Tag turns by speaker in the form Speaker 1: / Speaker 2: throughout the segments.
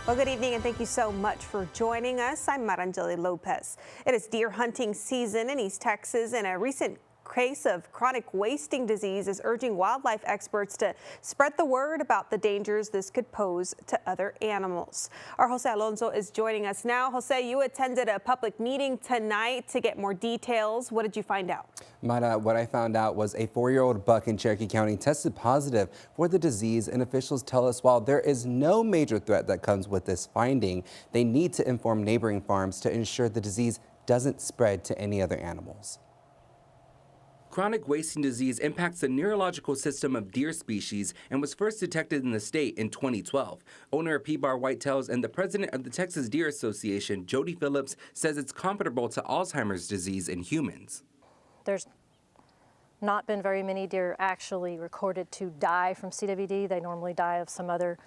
Speaker 1: Well, good evening and thank you so much for joining us. I'm Marangeli Lopez. It is deer hunting season in East Texas, and a recent case of chronic wasting disease is urging wildlife experts to spread the word about the dangers this could pose to other animals. Our Jose Alonso is joining us now. Jose, you attended a public meeting tonight to get more details. What did you find out?
Speaker 2: Mara, what I found out was a 4-year-old buck in Cherokee County tested positive for the disease, and officials tell us while there is no major threat that comes with this finding, they need to inform neighboring farms to ensure the disease doesn't spread to any other animals.
Speaker 3: Chronic wasting disease impacts the neurological system of deer species and was first detected in the state in 2012. Owner of P-Bar Whitetails and the president of the Texas Deer Association, Jody Phillips, says it's comparable to Alzheimer's disease in humans.
Speaker 4: There's not been very many deer actually recorded to die from CWD. They normally die of some other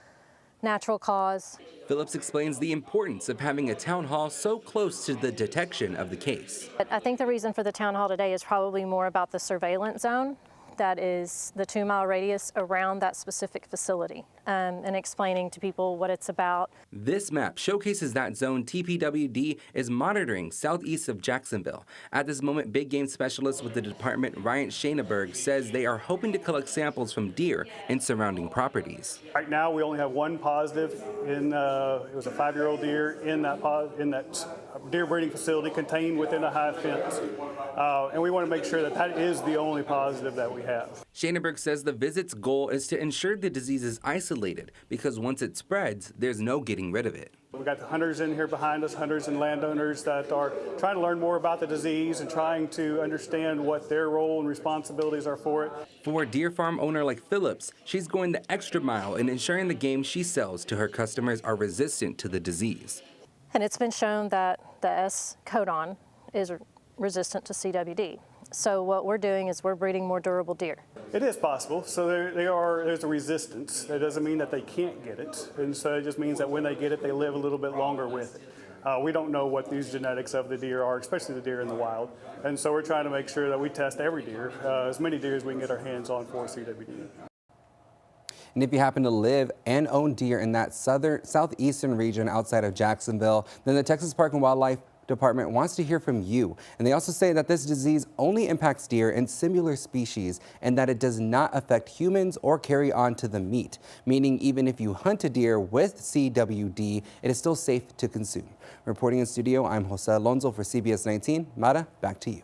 Speaker 4: natural cause.
Speaker 3: Phillips explains the importance of having a town hall so close to the detection of the case.
Speaker 4: I think the reason for the town hall today is probably more about the surveillance zone. That is the 2-mile radius around that specific facility, and explaining to people what it's about.
Speaker 3: This map showcases that zone TPWD is monitoring southeast of Jacksonville. At this moment, big game specialist with the department, Ryan Shaneberg, says they are hoping to collect samples from deer in surrounding properties.
Speaker 5: Right now, we only have one positive. It was a 5-year-old deer in that deer breeding facility contained within a high fence. And we want to make sure that that is the only positive that we have.
Speaker 3: Shaneberg says the visit's goal is to ensure the disease is isolated because once it spreads, there's no getting rid of it.
Speaker 5: We've got the hunters in here behind us, hunters and landowners that are trying to learn more about the disease and trying to understand what their role and responsibilities are for it.
Speaker 3: For a deer farm owner like Phillips, she's going the extra mile in ensuring the game she sells to her customers are resistant to the disease.
Speaker 4: And it's been shown that the S codon is resistant to CWD. So what we're doing is we're breeding more durable deer.
Speaker 5: It is possible. So there's a resistance. That doesn't mean that they can't get it. And so it just means that when they get it, they live a little bit longer with it. We don't know what these genetics of the deer are, especially the deer in the wild. And so we're trying to make sure that we test every deer, as many deer as we can get our hands on for CWD.
Speaker 2: And if you happen to live and own deer in that southeastern region outside of Jacksonville, then the Texas Park and Wildlife Department wants to hear from you. And they also say that this disease only impacts deer and similar species and that it does not affect humans or carry on to the meat, meaning even if you hunt a deer with CWD, it is still safe to consume. Reporting in studio, I'm Jose Alonso for CBS 19. Mara, back to you.